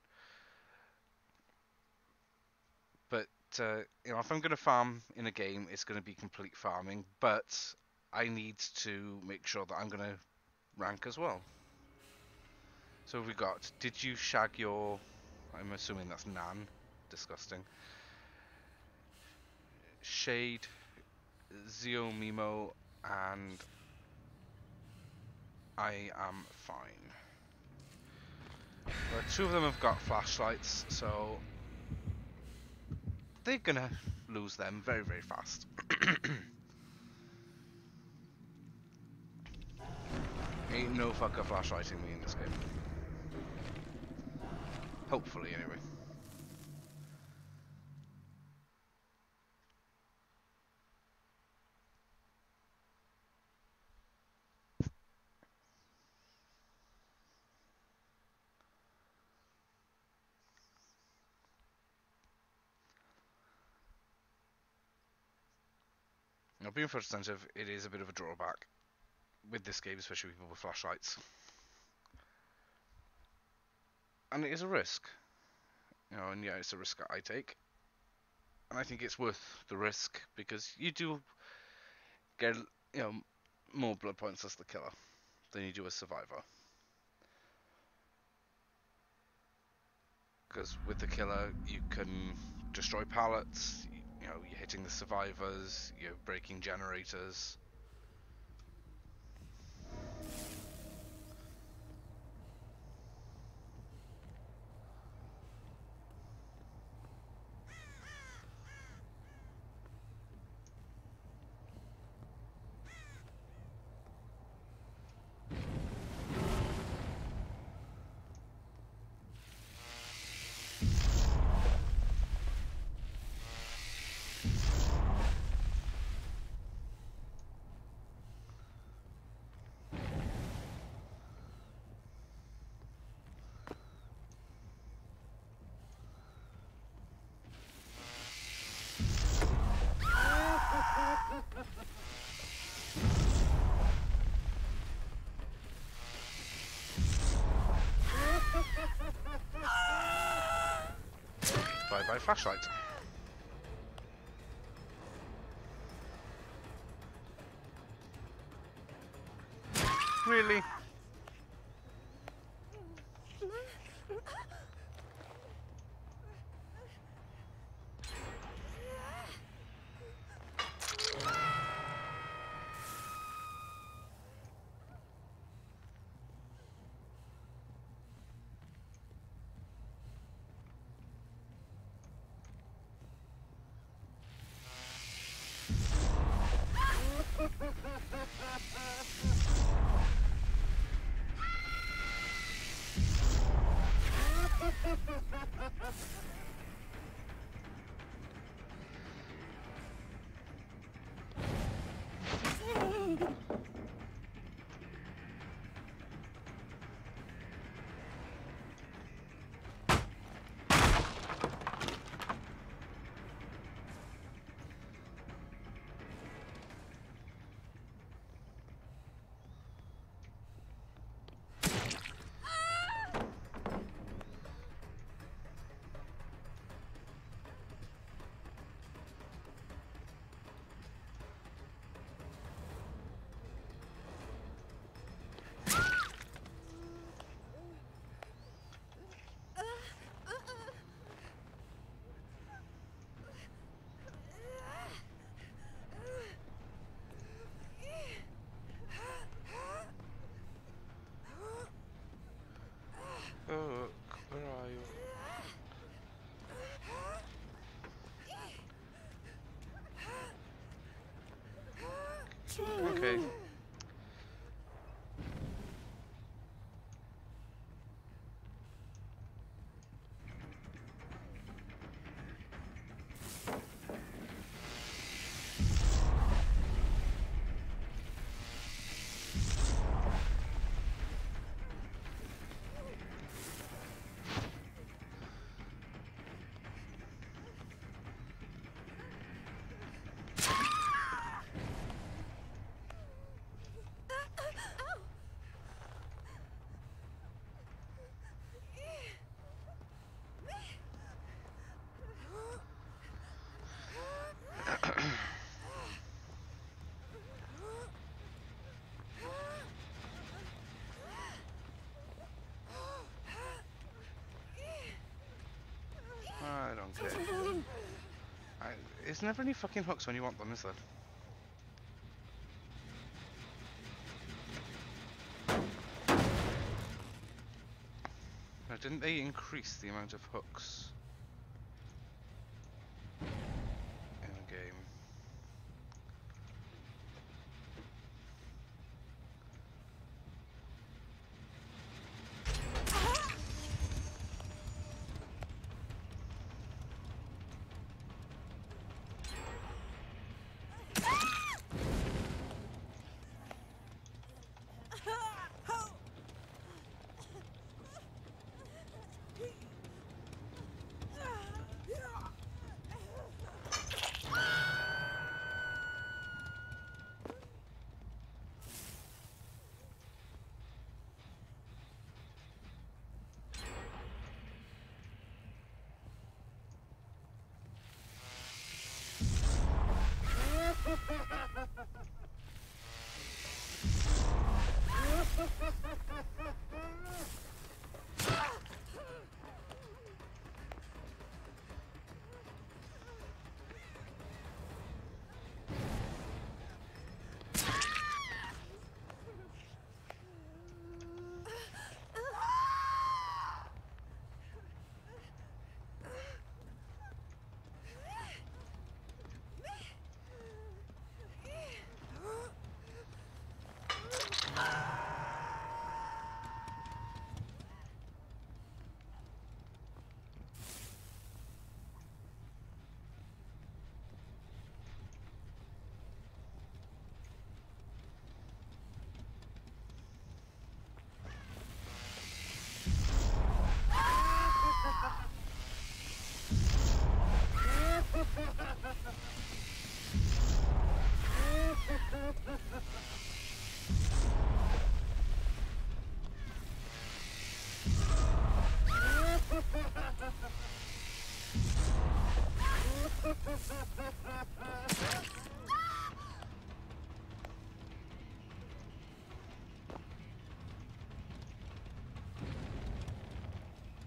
But if I'm going to farm in a game, it's going to be complete farming, but I need to make sure that I'm going to rank as well. So we got, did you shag your, I'm assuming that's Nan, disgusting, Shade, Zio Mimo, and I am fine. Well, two of them have got flashlights, so they're gonna lose them very, very fast. Ain't no fucker flashlighting me in this game. Hopefully, anyway. Now, being first attentive, it is a bit of a drawback with this game, especially people with flashlights. And it is a risk. And yeah, it's a risk that I take. And I think it's worth the risk, because you do get, more blood points as the killer than you do as survivor. Because with the killer, you can destroy pallets, you're hitting the survivors, you're breaking generators. Bye-bye flashlight. Really? Okay. I don't care. There's never any fucking hooks when you want them, is there? Now, didn't they increase the amount of hooks in the game?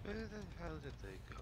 Where the hell did they go?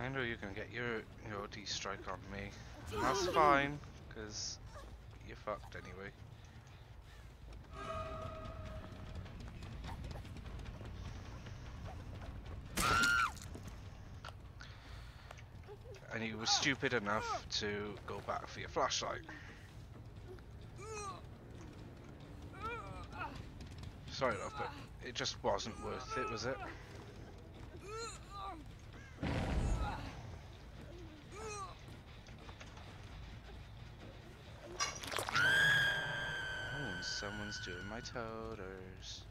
I know you're gonna get your OD strike on me. And that's fine, because you're fucked anyway. And you were stupid enough to go back for your flashlight. Sorry, love, but it just wasn't worth it, was it? Oh, someone's doing my toters.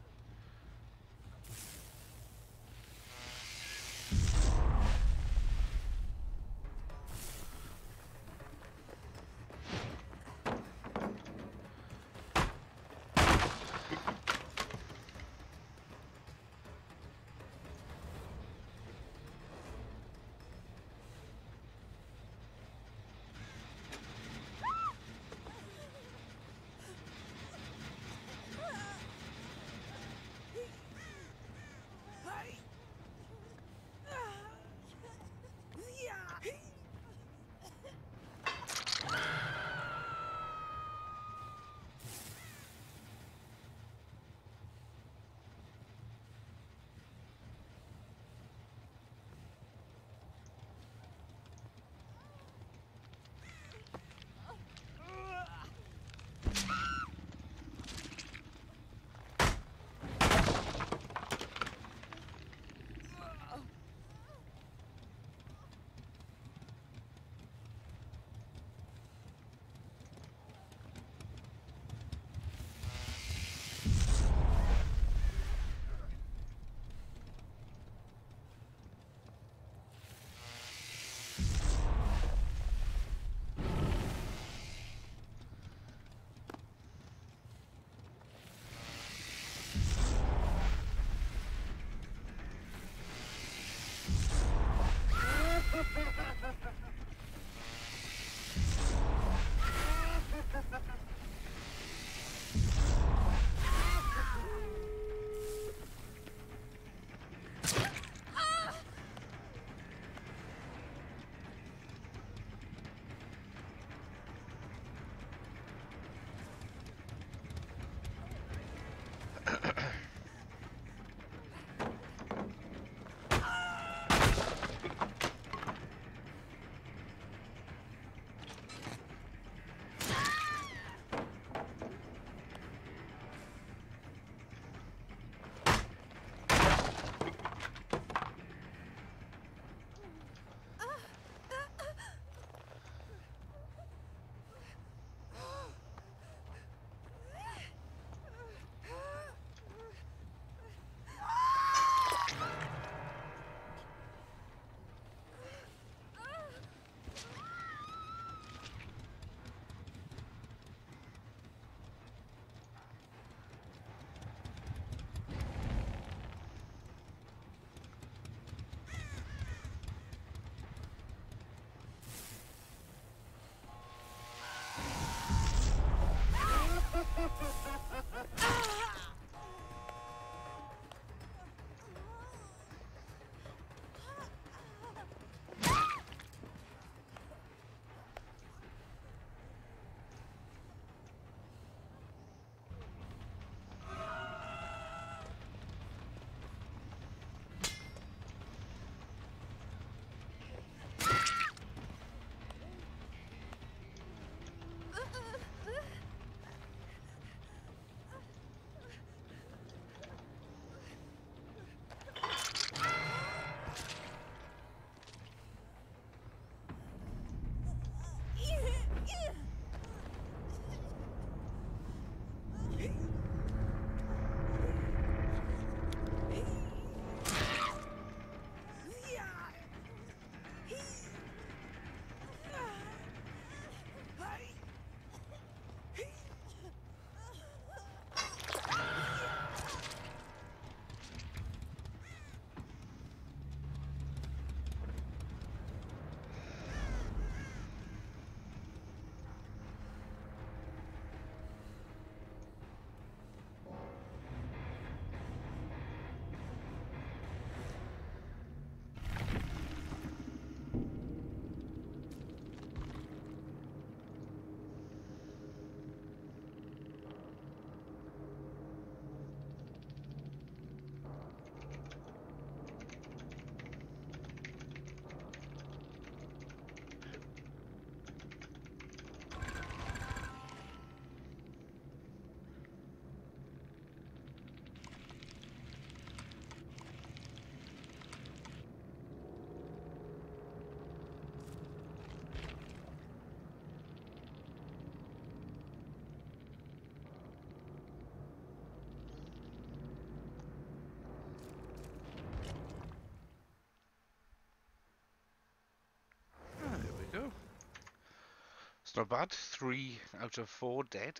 It's not bad. 3 out of 4 dead.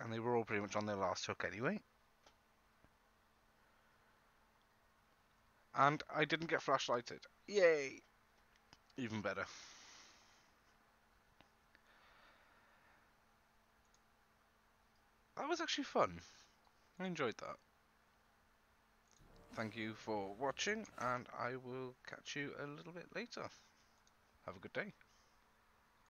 And they were all pretty much on their last hook anyway. And I didn't get flashlighted. Yay! Even better. That was actually fun. I enjoyed that. Thank you for watching, and I will catch you a little bit later. Have a good day.